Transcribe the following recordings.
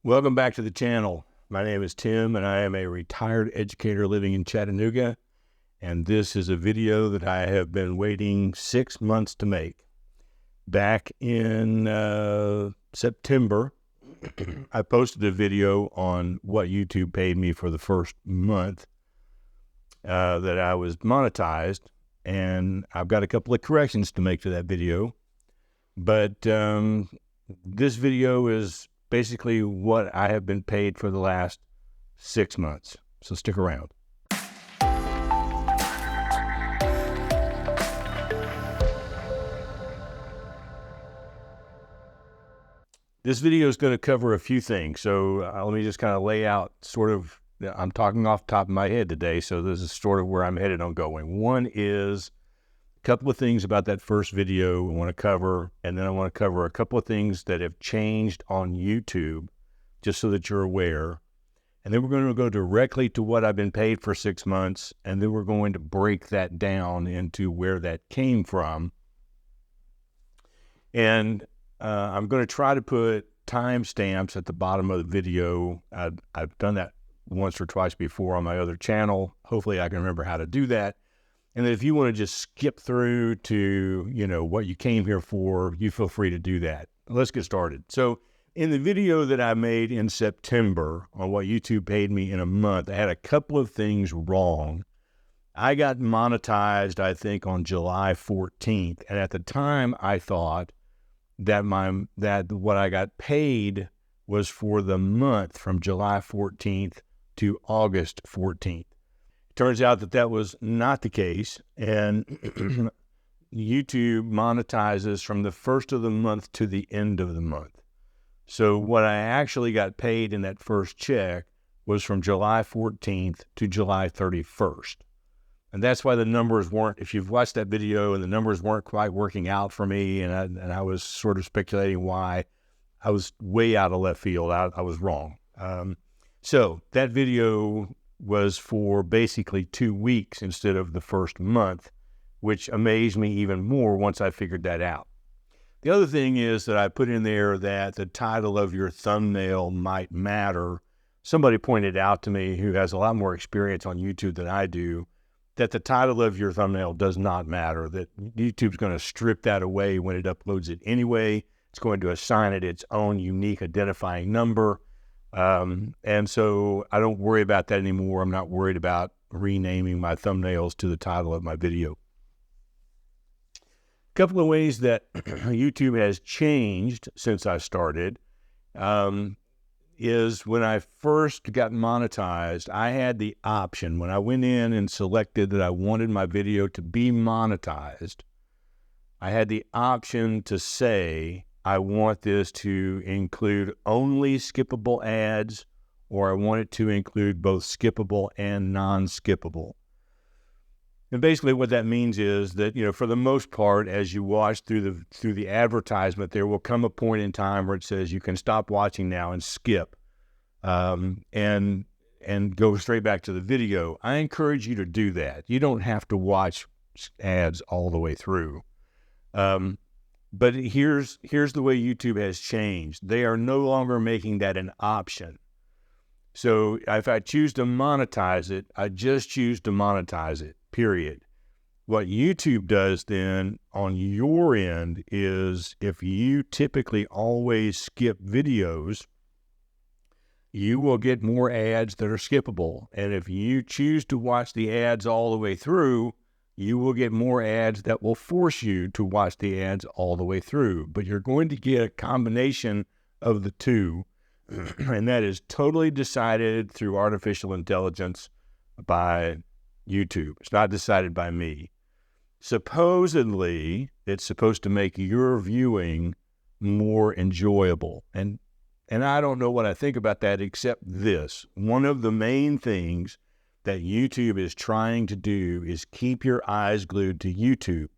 Welcome back to the channel. My name is Tim, and I am a retired educator living in Chattanooga, and this is a video that I have been waiting 6 months to make. Back in September, I posted a video on what YouTube paid me for the first month that I was monetized, and I've got a couple of corrections to make to that video, but this video is basically what I have been paid for the last 6 months. So stick around. This video is going to cover a few things. So let me just kind of lay out I'm talking off the top of my head today. So this is sort of where I'm headed on going. One is a couple of things about that first video I want to cover, and then I want to cover a couple of things that have changed on YouTube, just so that you're aware. And then we're going to go directly to what I've been paid for 6 months, and then we're going to break that down into where that came from. And I'm going to try to put timestamps at the bottom of the video. I've done that once or twice before on my other channel. Hopefully I can remember how to do that. And then if you want to just skip through to, what you came here for, you feel free to do that. Let's get started. So in the video that I made in September on what YouTube paid me in a month, I had a couple of things wrong. I got monetized, I think, on July 14th. And at the time, I thought that what I got paid was for the month from July 14th to August 14th. Turns out that was not the case, and YouTube monetizes from the first of the month to the end of the month. So what I actually got paid in that first check was from July 14th to July 31st. And that's why the numbers weren't, if you've watched that video and the numbers weren't quite working out for me, and I was sort of speculating why, I was way out of left field. I was wrong. So that video was for basically 2 weeks instead of the first month, which amazed me even more once I figured that out. The other thing is that I put in there that the title of your thumbnail might matter. Somebody pointed out to me, who has a lot more experience on YouTube than I do, that the title of your thumbnail does not matter, that YouTube's going to strip that away when it uploads it anyway. It's going to assign it its own unique identifying number. And so I don't worry about that anymore. I'm not worried about renaming my thumbnails to the title of my video. A couple of ways that YouTube has changed since I started is when I first got monetized, I had the option. When I went in and selected that I wanted my video to be monetized, I had the option to say, I want this to include only skippable ads, or I want it to include both skippable and non-skippable. And basically what that means is that, for the most part, as you watch through the advertisement, there will come a point in time where it says you can stop watching now and skip, and go straight back to the video. I encourage you to do that. You don't have to watch ads all the way through. But here's the way YouTube has changed. They are no longer making that an option. So if I choose to monetize it, I just choose to monetize it, period. What YouTube does then on your end is, if you typically always skip videos, you will get more ads that are skippable. And if you choose to watch the ads all the way through, you will get more ads that will force you to watch the ads all the way through. But you're going to get a combination of the two, and that is totally decided through artificial intelligence by YouTube. It's not decided by me. Supposedly, it's supposed to make your viewing more enjoyable. And I don't know what I think about that, except this. One of the main things that YouTube is trying to do is keep your eyes glued to YouTube.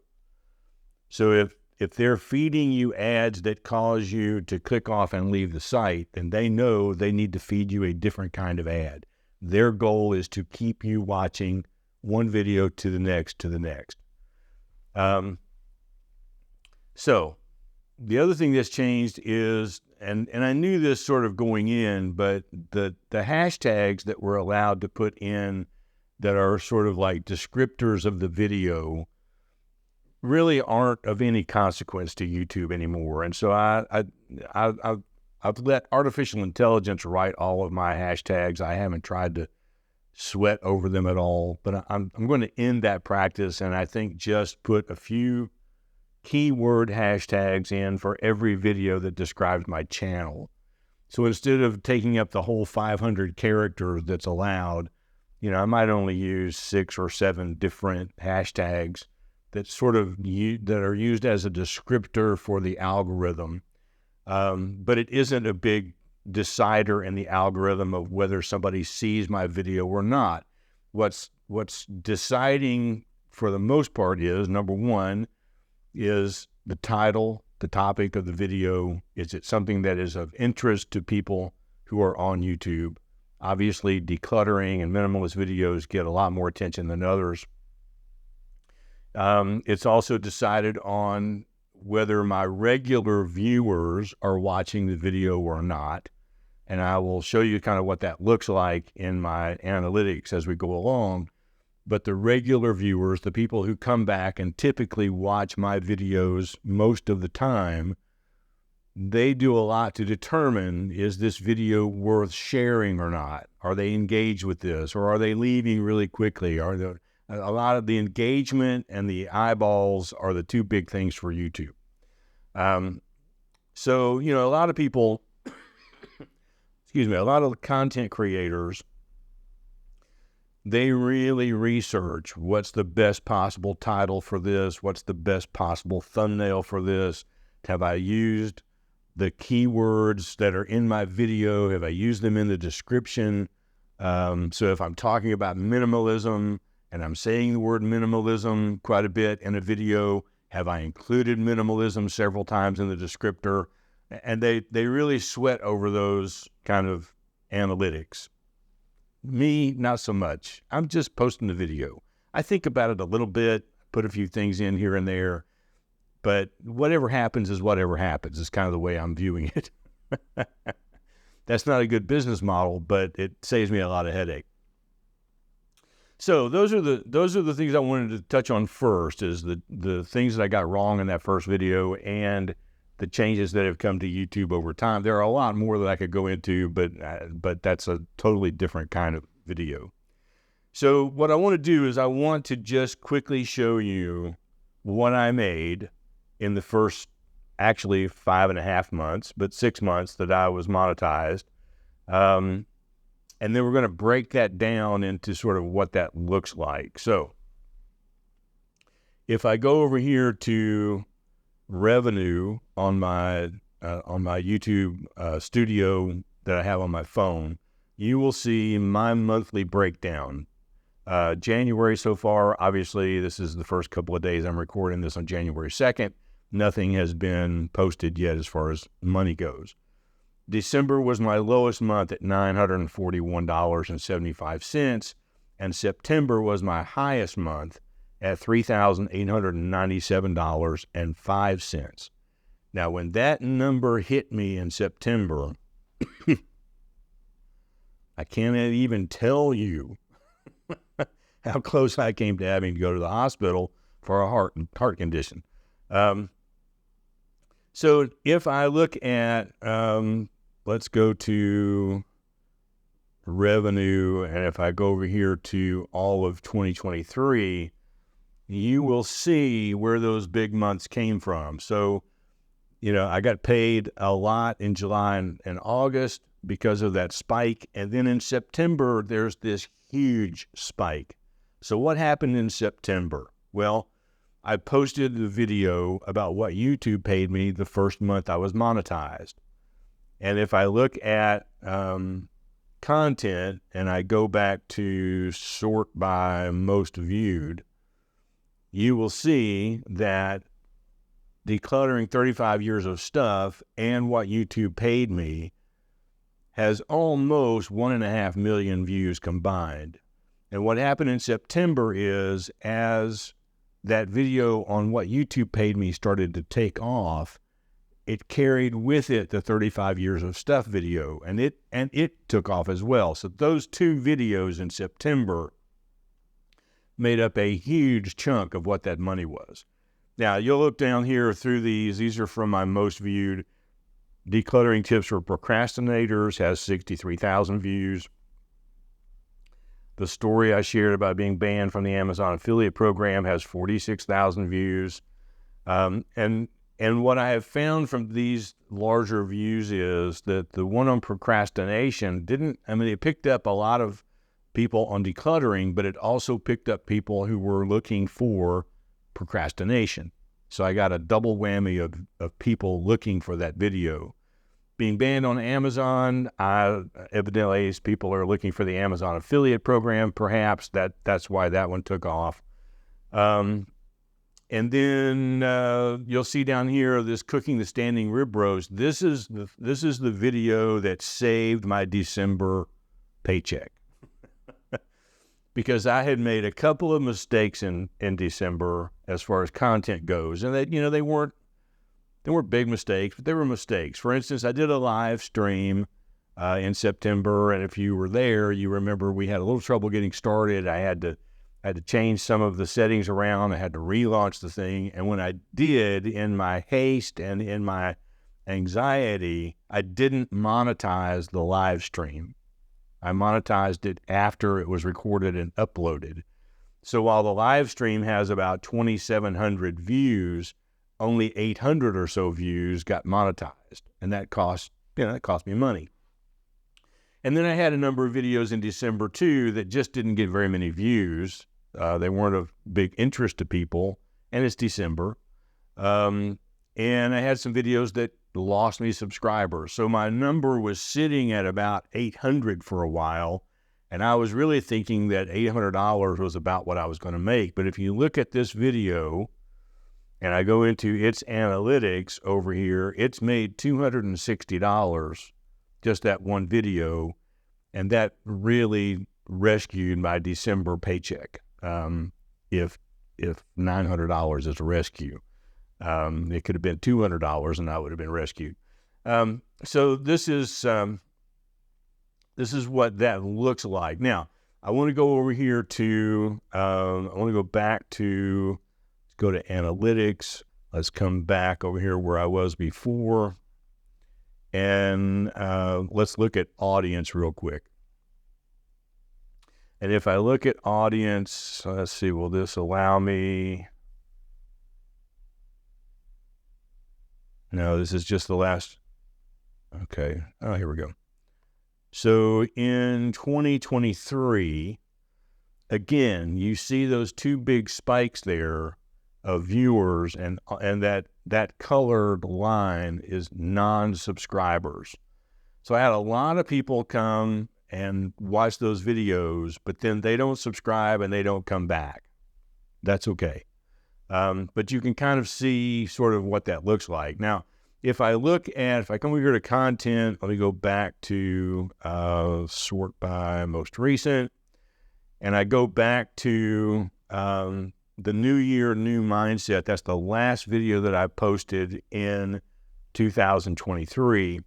So if they're feeding you ads that cause you to click off and leave the site, then they know they need to feed you a different kind of ad. Their goal is to keep you watching one video to the next, to the next. So the other thing that's changed is, and I knew this sort of going in, but the hashtags that we're allowed to put in that are sort of like descriptors of the video really aren't of any consequence to YouTube anymore. And so I've let artificial intelligence write all of my hashtags. I haven't tried to sweat over them at all, but I'm going to end that practice, and I think just put a few keyword hashtags in for every video that describes my channel. So instead of taking up the whole 500 characters that's allowed, I might only use 6 or 7 different hashtags that that are used as a descriptor for the algorithm. But it isn't a big decider in the algorithm of whether somebody sees my video or not. What's deciding for the most part is, number one, is the title, the topic of the video. Is it something that is of interest to people who are on YouTube? Obviously, decluttering and minimalist videos get a lot more attention than others. It's also decided on whether my regular viewers are watching the video or not. And I will show you kind of what that looks like in my analytics as we go along. But the regular viewers, the people who come back and typically watch my videos most of the time, they do a lot to determine, is this video worth sharing or not? Are they engaged with this, or are they leaving really quickly? A lot of the engagement and the eyeballs are the two big things for YouTube. So, a lot of people, a lot of the content creators, they really research what's the best possible title for this, what's the best possible thumbnail for this. Have I used the keywords that are in my video? Have I used them in the description? So if I'm talking about minimalism and I'm saying the word minimalism quite a bit in a video, have I included minimalism several times in the descriptor? And they really sweat over those kind of analytics. Me, not so much. I'm just posting the video. I think about it a little bit, put a few things in here and there, but whatever happens is whatever happens. It's kind of the way I'm viewing it. That's not a good business model, but it saves me a lot of headache. So those are the things I wanted to touch on first, is the things that I got wrong in that first video and the changes that have come to YouTube over time. There are a lot more that I could go into, but that's a totally different kind of video. So what I want to do is I want to just quickly show you what I made in the first, actually 5.5 months, but 6 months that I was monetized. And then we're going to break that down into sort of what that looks like. So if I go over here to revenue on my YouTube studio that I have on my phone, you will see my monthly breakdown. January so far, obviously this is the first couple of days. I'm recording this on January 2nd. Nothing has been posted yet as far as money goes. December was my lowest month at $941.75, and September was my highest month at $3,897.05. Now, when that number hit me in September, I can't even tell you how close I came to having to go to the hospital for a heart condition. So if I look at, let's go to revenue, and if I go over here to all of 2023, you will see where those big months came from. So, I got paid a lot in July and August because of that spike. And then in September, there's this huge spike. So what happened in September? Well, I posted the video about what YouTube paid me the first month I was monetized. And if I look at content and I go back to sort by most viewed, you will see that decluttering 35 years of stuff and what YouTube paid me has almost 1.5 million views combined. And what happened in September is, as that video on what YouTube paid me started to take off, it carried with it the 35 years of stuff video, and it took off as well. So those two videos in September made up a huge chunk of what that money was. Now, you'll look down here through these. These are from my most viewed. Decluttering Tips for Procrastinators has 63,000 views. The story I shared about being banned from the Amazon affiliate program has 46,000 views. And what I have found from these larger views is that the one on procrastination it picked up a lot of people on decluttering, but it also picked up people who were looking for procrastination. So I got a double whammy of people looking for that video. Being banned on Amazon, evidently people are looking for the Amazon affiliate program. Perhaps that's why that one took off. And then you'll see down here this cooking the standing rib roast. This is the video that saved my December paycheck. Because I had made a couple of mistakes in December as far as content goes, and they weren't big mistakes, but they were mistakes. For instance, I did a live stream in September, and if you were there, you remember we had a little trouble getting started. I had to change some of the settings around. I had to relaunch the thing, and when I did, in my haste and in my anxiety, I didn't monetize the live stream. I monetized it after it was recorded and uploaded. So while the live stream has about 2,700 views, only 800 or so views got monetized, and that cost me money. And then I had a number of videos in December too that just didn't get very many views. They weren't of big interest to people, and it's December. And I had some videos that lost me subscribers. So my number was sitting at about 800 for a while, and I was really thinking that $800 was about what I was going to make. But if you look at this video, and I go into its analytics over here, it's made $260 just that one video, and that really rescued my December paycheck. If $900 is a rescue. It could have been $200 and I would have been rescued. So this is what that looks like. Now, I want to go over here to, go to analytics. Let's come back over here where I was before. And let's look at audience real quick. And if I look at audience, let's see, will this allow me? No, this is just the last. Okay. Oh, here we go. So in 2023, again, you see those two big spikes there of viewers, and that colored line is non-subscribers. So I had a lot of people come and watch those videos, but then they don't subscribe and they don't come back. That's okay. But you can kind of see sort of what that looks like. Now, if I come over here to content, let me go back to sort by most recent, and I go back to the New Year, New Mindset. That's the last video that I posted in 2023.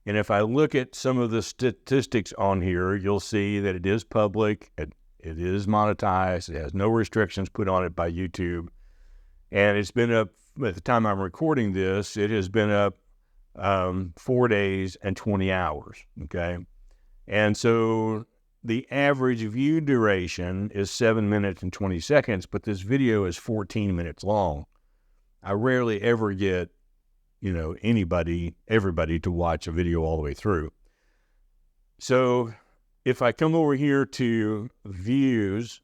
And if I look at some of the statistics on here, you'll see that it is public, it is monetized, it has no restrictions put on it by YouTube, and it's been up, at the time I'm recording this, it has been up 4 days and 20 hours, okay? And so the average view duration is 7 minutes and 20 seconds, but this video is 14 minutes long. I rarely ever get everybody to watch a video all the way through. So if I come over here to views,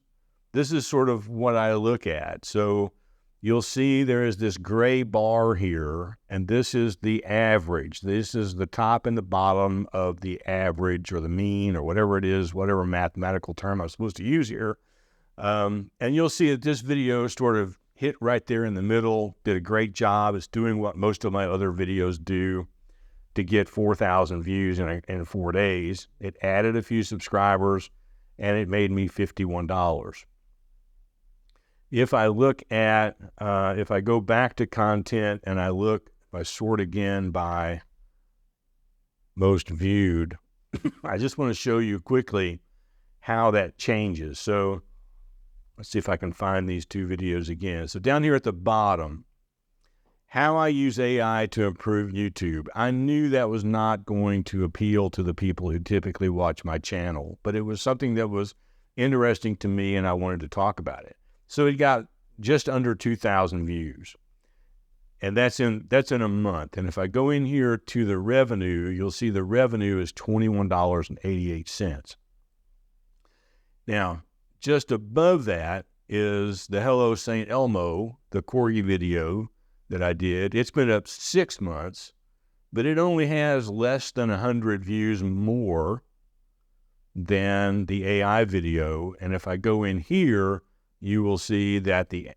this is sort of what I look at. So you'll see there is this gray bar here, and this is the average. This is the top and the bottom of the average or the mean or whatever it is, whatever mathematical term I'm supposed to use here. And you'll see that this video sort of hit right there in the middle, did a great job. It's doing what most of my other videos do to get 4,000 views in 4 days. It added a few subscribers, and it made me $51. if I look at, if I go back to content and if I sort again by most viewed, I just want to show you quickly how that changes. So let's see if I can find these two videos again. So down here at the bottom, how I use AI to improve YouTube. I knew that was not going to appeal to the people who typically watch my channel, but it was something that was interesting to me and I wanted to talk about it. So it got just under 2,000 views. And that's in a month. And if I go in here to the revenue, you'll see the revenue is $21.88. Now, just above that is the Hello St. Elmo, the Corgi video that I did. It's been up 6 months, but it only has less than 100 views more than the AI video. And if I go in here, you will see that the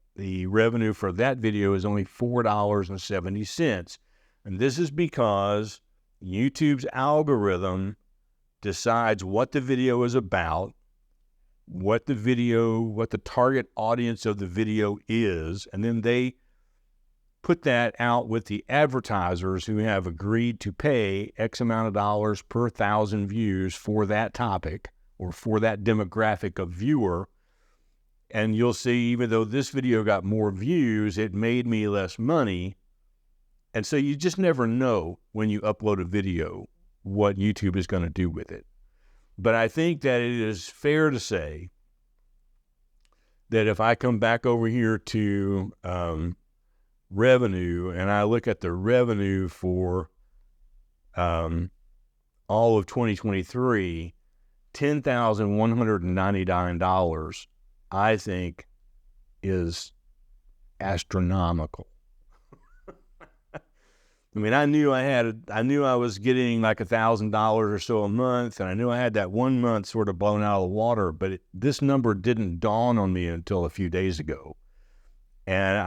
revenue for that video is only $4.70. And this is because YouTube's algorithm decides what the video is about, what the target audience of the video is, and then they put that out with the advertisers who have agreed to pay X amount of dollars per 1,000 views for that topic or for that demographic of viewer. And you'll see, even though this video got more views, it made me less money. And so you just never know when you upload a video what YouTube is going to do with it. But I think that it is fair to say that if I come back over here to revenue and I look at the revenue for all of 2023, $10,199, I think is astronomical. I mean, I knew I was getting like $1,000 or so a month, and I knew I had that 1 month sort of blown out of the water, but this number didn't dawn on me until a few days ago. And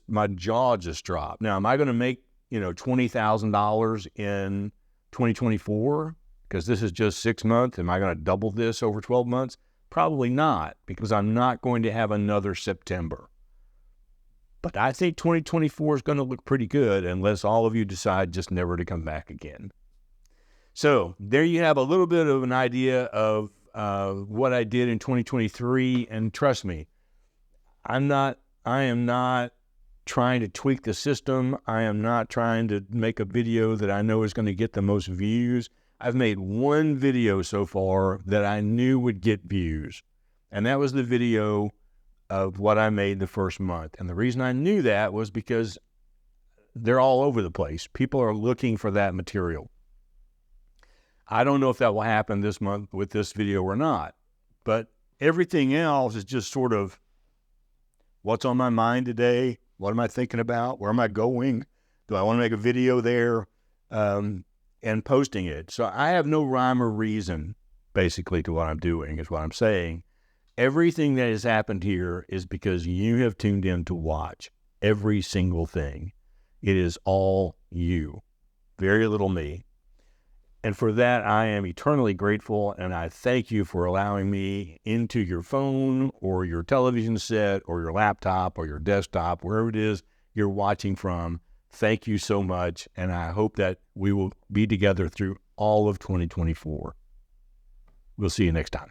my jaw just dropped. Now, am I going to make, $20,000 in 2024? Because this is just 6 months. Am I going to double this over 12 months? Probably not, because I'm not going to have another September. But I think 2024 is going to look pretty good unless all of you decide just never to come back again. So there you have a little bit of an idea of what I did in 2023. And trust me, I am not trying to tweak the system. I am not trying to make a video that I know is going to get the most views. I've made one video so far that I knew would get views, and that was the video of what I made the first month. And the reason I knew that was because they're all over the place. People are looking for that material. I don't know if that will happen this month with this video or not, but everything else is just sort of what's on my mind today. What am I thinking about? Where am I going? Do I want to make a video there? And posting it. So I have no rhyme or reason, basically, to what I'm doing, is what I'm saying. Everything that has happened here is because you have tuned in to watch every single thing. It is all you, very little me. And for that, I am eternally grateful, and I thank you for allowing me into your phone or your television set or your laptop or your desktop, wherever it is you're watching from. Thank you so much, and I hope that we will be together through all of 2024. We'll see you next time.